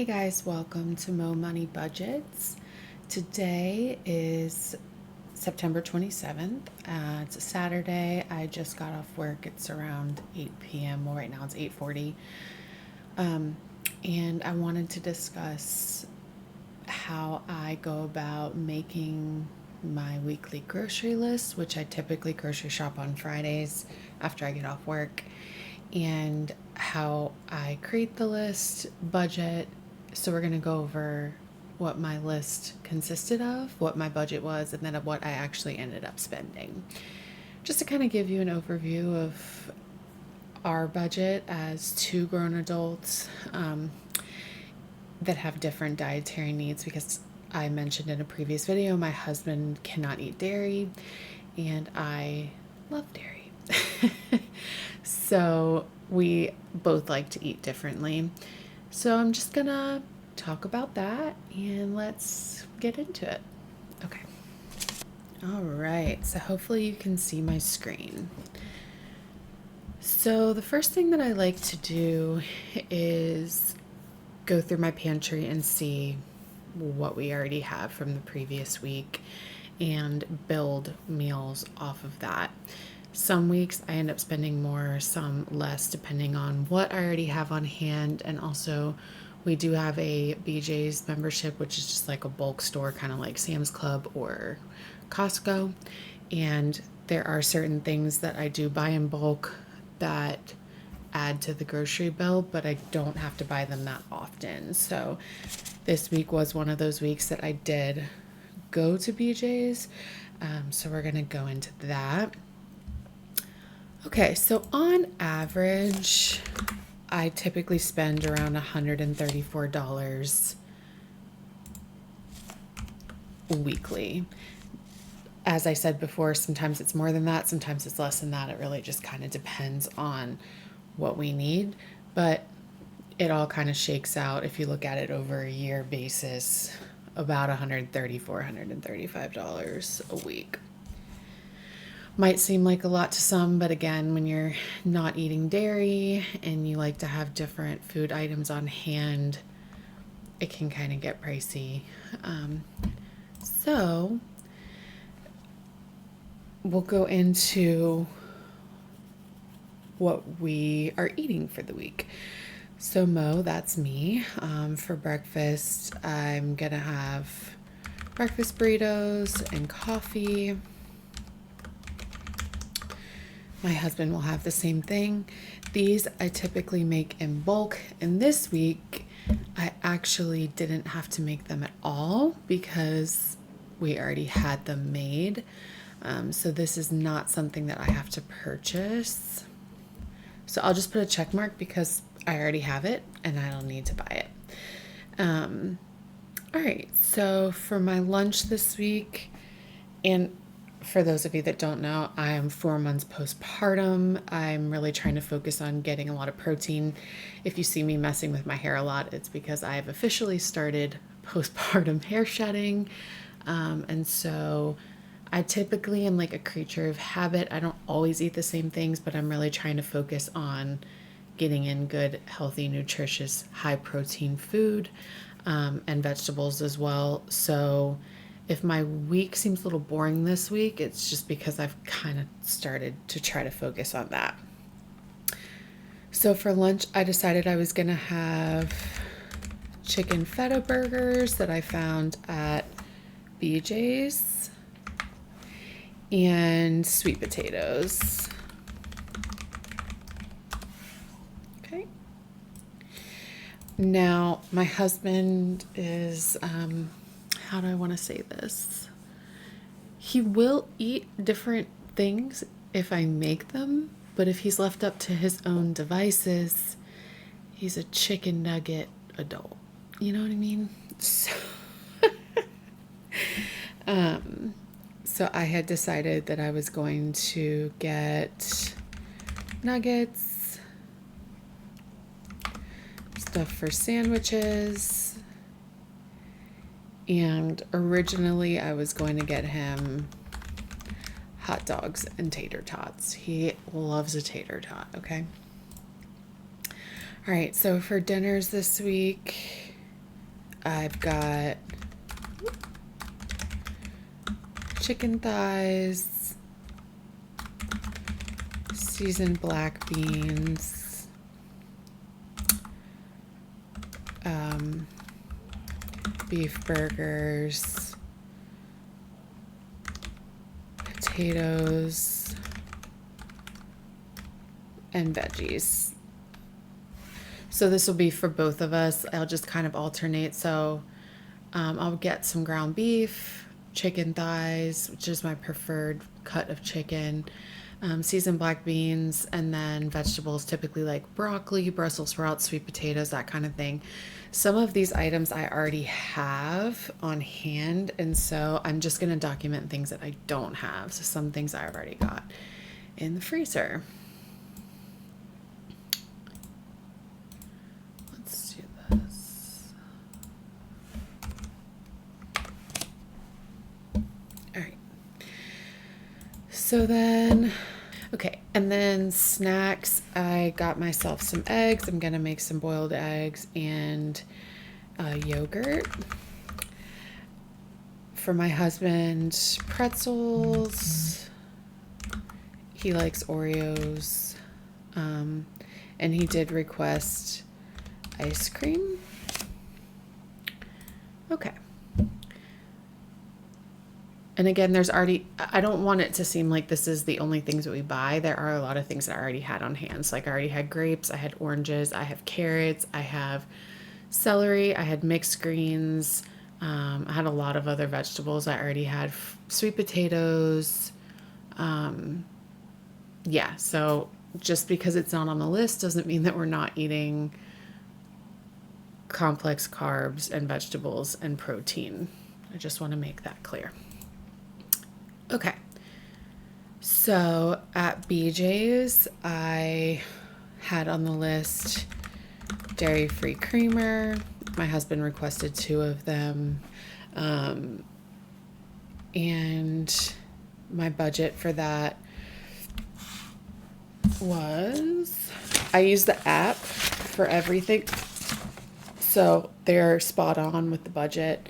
Hey guys, welcome to Mo Money Budgets. Today is September 27th. It's a Saturday. I just got off work. It's around 8 p.m. Well, right now it's 8:40. And I wanted to discuss how I go about making my weekly grocery list, which I typically grocery shop on Fridays after I get off work, and how I create the list, budget. So we're going to go over what my list consisted of, what my budget was, and then of what I actually ended up spending. Just to kind of give you an overview of our budget as two grown adults that have different dietary needs, because I mentioned in a previous video my husband cannot eat dairy and I love dairy. So we both like to eat differently. So I'm just gonna talk about that and let's get into it. Okay. All right, so hopefully you can see my screen. So the first thing that I like to do is go through my pantry and see what we already have from the previous week and build meals off of that. Some weeks I end up spending more, some less, depending on what I already have on hand. And also, we do have a BJ's membership, which is just like a bulk store, kind of like Sam's Club or Costco. And there are certain things that I do buy in bulk that add to the grocery bill, but I don't have to buy them that often. So this week was one of those weeks that I did go to BJ's. So we're going to go into that. Okay, so on average, I typically spend around $134 weekly. As I said before, sometimes it's more than that, sometimes it's less than that. It really just kind of depends on what we need, but it all kind of shakes out if you look at it over a year basis, about $134, $135 a week. Might seem like a lot to some, but again, when you're not eating dairy and you like to have different food items on hand, it can kind of get pricey. So we'll go into what we are eating for the week. So Mo, that's me. For breakfast, I'm gonna have breakfast burritos and coffee. My husband will have the same thing. These I typically make in bulk, and this week I actually didn't have to make them at all because we already had them made. So this is not something that I have to purchase. So I'll just put a check mark because I already have it and I don't need to buy it. All right, so for my lunch this week, and for those of you that don't know, I am 4 months postpartum. I'm really trying to focus on getting a lot of protein. If you see me messing with my hair a lot, it's because I have officially started postpartum hair shedding. And so I typically am like a creature of habit. I don't always eat the same things, but I'm really trying to focus on getting in good, healthy, nutritious, high protein food, and vegetables as well. So if my week seems a little boring this week, it's just because I've kind of started to try to focus on that. So for lunch, I decided I was going to have chicken feta burgers that I found at BJ's and sweet potatoes. Okay. Now, my husband is, how do I want to say this? He will eat different things if I make them, but if he's left up to his own devices, he's a chicken nugget adult. You know what I mean? So I had decided that I was going to get nuggets, stuff for sandwiches, and originally I was going to get him hot dogs and tater tots. He loves a tater tot, okay? All right, so for dinners this week, I've got chicken thighs, seasoned black beans, beef burgers, potatoes, and veggies. So this will be for both of us. I'll just kind of alternate. So I'll get some ground beef, chicken thighs, which is my preferred cut of chicken, seasoned black beans, and then vegetables, typically like broccoli, Brussels sprouts, sweet potatoes, that kind of thing. Some of these items I already have on hand, and so I'm just going to document things that I don't have. So some things I've already got in the freezer. Let's do this. All right. So then, okay, and then snacks, I got myself some eggs. I'm gonna make some boiled eggs and yogurt. For my husband, pretzels. He likes Oreos. And he did request ice cream. Okay. And again, I don't want it to seem like this is the only things that we buy. There are a lot of things that I already had on hand. So like I already had grapes, I had oranges, I have carrots, I have celery, I had mixed greens. I had a lot of other vegetables. I already had sweet potatoes. Yeah, so just because it's not on the list doesn't mean that we're not eating complex carbs and vegetables and protein. I just want to make that clear. Okay, so at BJ's, I had on the list dairy-free creamer. My husband requested 2 of them. And my budget for that was, I use the app for everything, so they're spot on with the budget.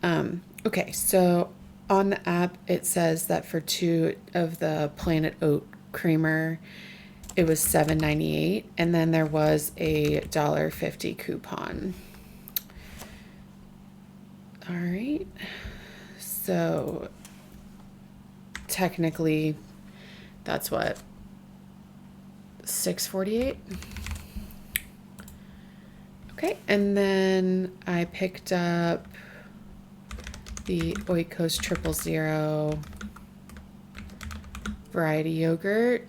Okay, so on the app, it says that for 2 of the Planet Oat creamer, it was $7.98, and then there was a $1.50 coupon. All right, so technically, that's what, $6.48. Okay, and then I picked up the Oikos 000 variety yogurt,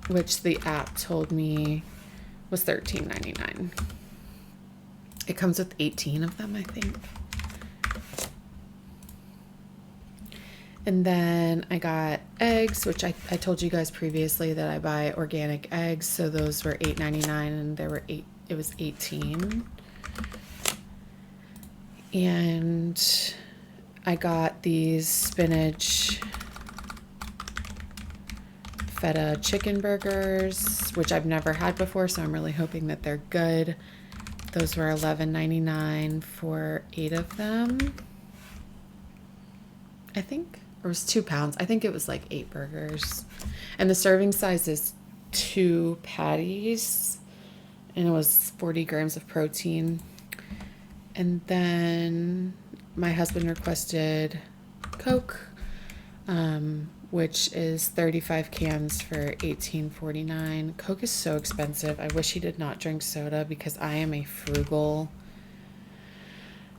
which the app told me was $13.99. It comes with 18 of them, I think. And then I got eggs, which I told you guys previously that I buy organic eggs. So those were $8.99 and it was 18. And I got these spinach feta chicken burgers, which I've never had before, so I'm really hoping that they're good. Those were $11.99 for 8 of them, I think. Or it was 2 pounds. I think it was like 8 burgers. And the serving size is 2 patties. And it was 40 grams of protein. And then my husband requested Coke, which is 35 cans for $18.49. Coke is so expensive. I wish he did not drink soda because I am a frugal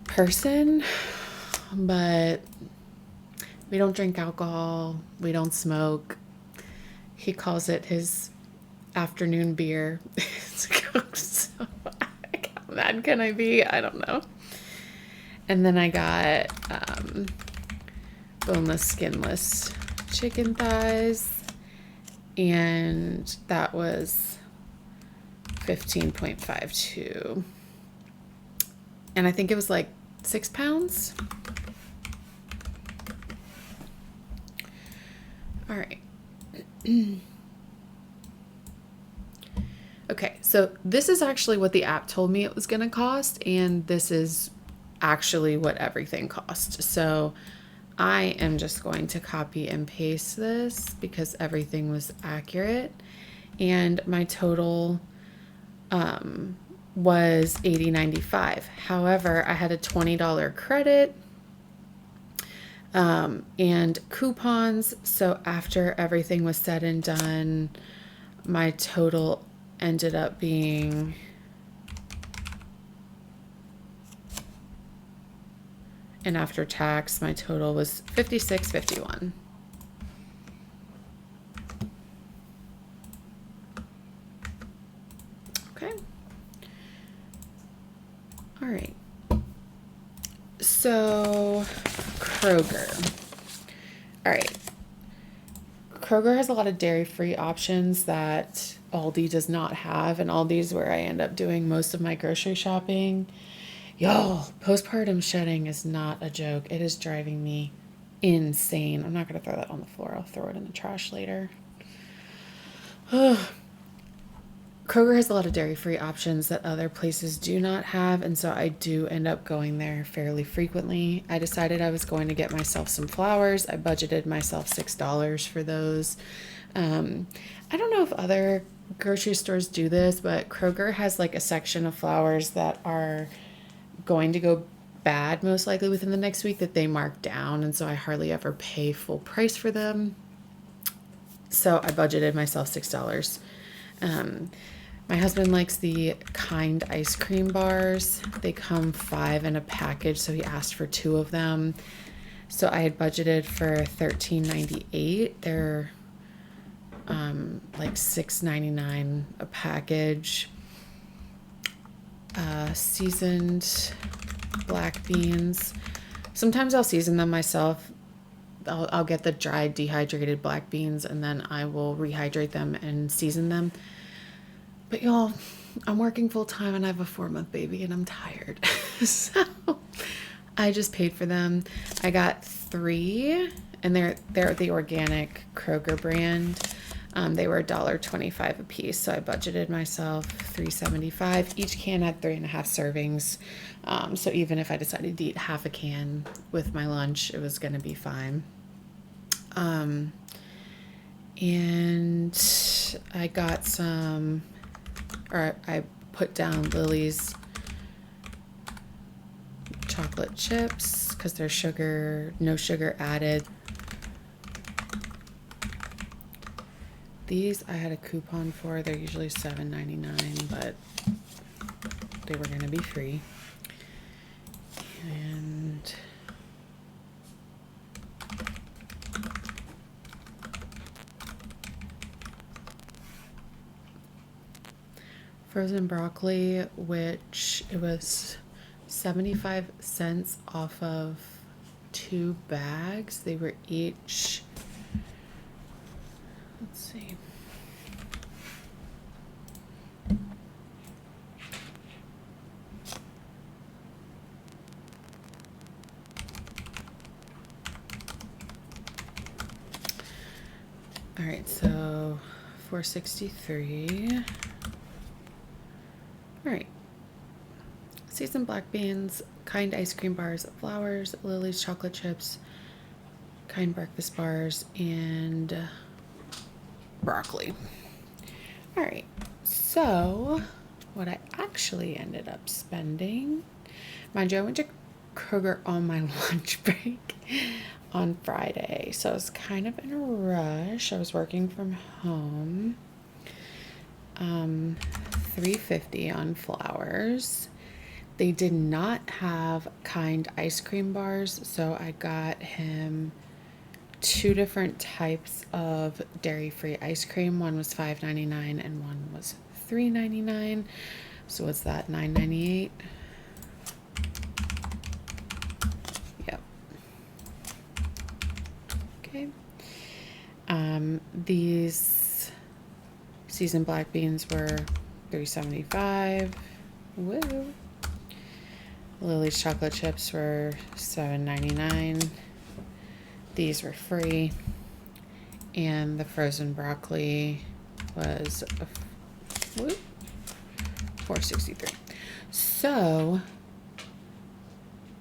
person. But we don't drink alcohol. We don't smoke. He calls it his afternoon beer. So how mad can I be? I don't know. And then I got boneless, skinless chicken thighs. And that was $15.52. And I think it was like 6 pounds. All right. Okay, so this is actually what the app told me it was going to cost, and this is actually what everything cost. So I am just going to copy and paste this because everything was accurate. And my total was $80.95. However, I had a $20 credit and coupons. So after everything was said and done, my total ended up being and after tax, my total was $56.51. Okay. All right. So Kroger. All right. Kroger has a lot of dairy-free options that Aldi does not have, and Aldi's where I end up doing most of my grocery shopping. Y'all, postpartum shedding is not a joke. It is driving me insane. I'm not going to throw that on the floor. I'll throw it in the trash later. Kroger has a lot of dairy-free options that other places do not have, and so I do end up going there fairly frequently. I decided I was going to get myself some flowers. I budgeted myself $6 for those. I don't know if other grocery stores do this, but Kroger has like a section of flowers that are going to go bad most likely within the next week that they mark down, and so I hardly ever pay full price for them. So I budgeted myself $6. My husband likes the Kind ice cream bars. They come 5 in a package, so he asked for 2 of them. So I had budgeted for $13.98. They're like $6.99 a package. Seasoned black beans. Sometimes I'll season them myself. I'll get the dried dehydrated black beans and then I will rehydrate them and season them. But y'all, I'm working full time and I have a 4-month baby and I'm tired. So I just paid for them. I got 3 and they're the organic Kroger brand. They were $1.25 a piece, so I budgeted myself $3.75. Each can had 3.5 servings, so even if I decided to eat half a can with my lunch, it was going to be fine. And I got some, or I put down Lily's chocolate chips because they're no sugar added. These I had a coupon for. They're usually $7.99, but they were going to be free. And frozen broccoli, which it was 75 cents off of 2 bags. They were each, let's see. All right, so $4.63. All right. Seasoned black beans, Kind ice cream bars, flowers, Lily's chocolate chips, Kind breakfast bars, and broccoli. All right, so what I actually ended up spending, mind you, I went to Kroger on my lunch break on Friday, so I was kind of in a rush. I was working from home. $3.50 on flowers. They did not have Kind ice cream bars, so I got him 2 different types of dairy-free ice cream. One was $5.99 and one was $3.99. So what's that, $9.98? Yep. Okay. These seasoned black beans were $3.75. Woo. Lily's chocolate chips were $7.99. These were free. And the frozen broccoli was $4.63. So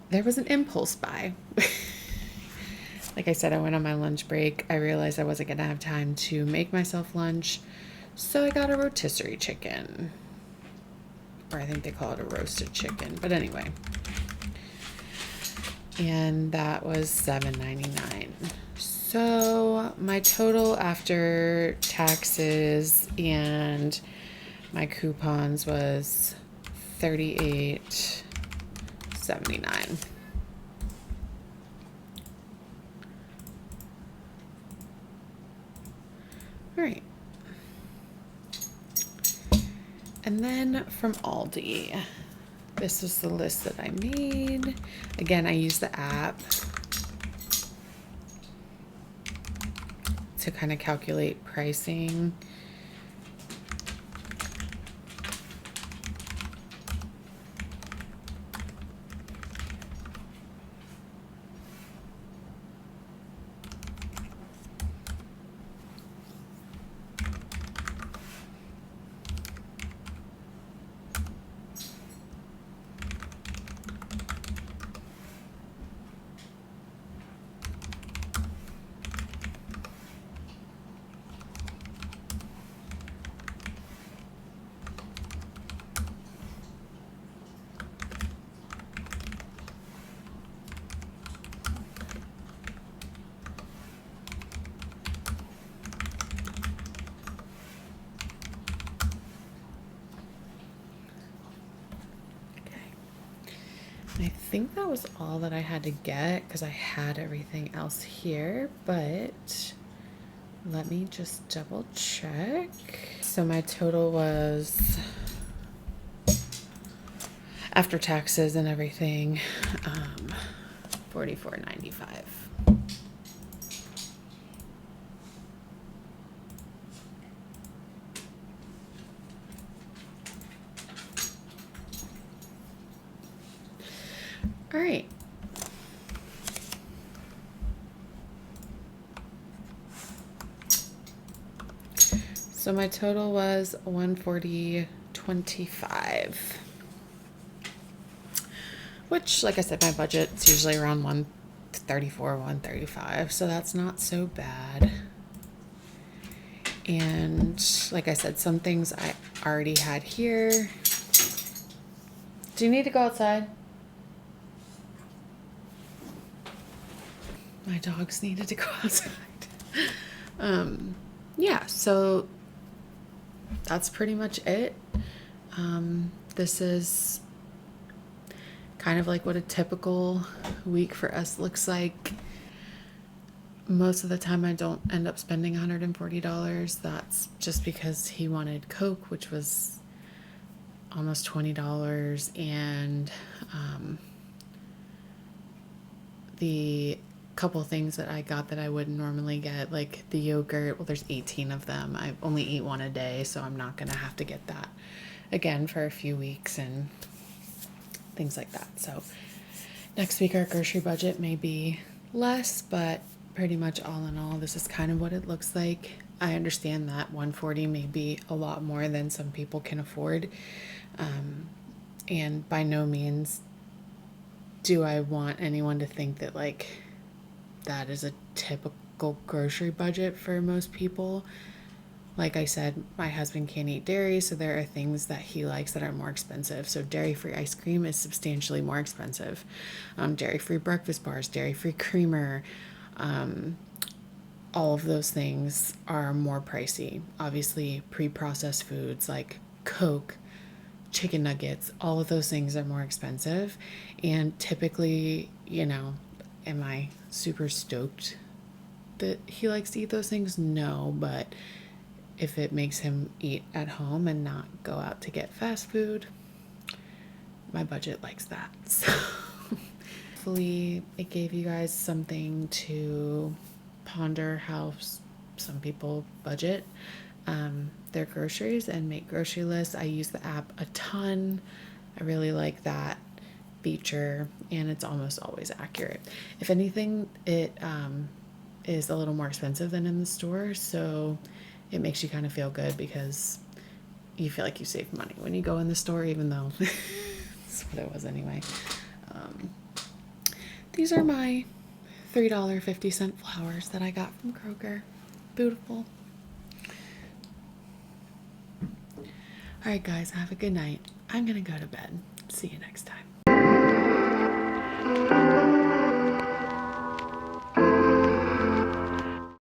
there was an impulse buy. Like I said, I went on my lunch break. I realized I wasn't going to have time to make myself lunch, so I got a rotisserie chicken. Or I think they call it a roasted chicken. But anyway. And that was $7.99. So my total after taxes and my coupons was $38.79. All right. And then from Aldi, this was the list that I made. Again, I use the app to kind of calculate pricing. I think that was all that I had to get because I had everything else here, but let me just double check. So my total was, after taxes and everything, $44.95. All right. So my total was $140.25, which, like I said, my budget's usually around $134, $135, so that's not so bad. And like I said, some things I already had here. Do you need to go outside? My dogs needed to go outside. Yeah, so that's pretty much it. This is kind of like what a typical week for us looks like. Most of the time I don't end up spending $140. That's just because he wanted Coke, which was almost $20, and the couple things that I got that I wouldn't normally get, like the yogurt. Well, there's 18 of them. I only eat one a day, so I'm not gonna have to get that again for a few weeks and things like that. So next week our grocery budget may be less, but pretty much all in all, this is kind of what it looks like. I understand that 140 may be a lot more than some people can afford, and by no means do I want anyone to think that like that is a typical grocery budget for most people. Like I said, my husband can't eat dairy, so there are things that he likes that are more expensive. So dairy-free ice cream is substantially more expensive. Dairy-free breakfast bars, dairy-free creamer, all of those things are more pricey. Obviously, pre-processed foods like Coke, chicken nuggets, all of those things are more expensive. And typically, am I super stoked that he likes to eat those things? No, but if it makes him eat at home and not go out to get fast food, my budget likes that. So hopefully it gave you guys something to ponder how some people budget their groceries and make grocery lists. I use the app a ton. I really like that feature, and it's almost always accurate. If anything, it is a little more expensive than in the store, so it makes you kind of feel good because you feel like you saved money when you go in the store, even though that's what it was anyway. these are my $3.50 flowers that I got from Kroger. Beautiful. All right, guys, have a good night. I'm going to go to bed. See you next time.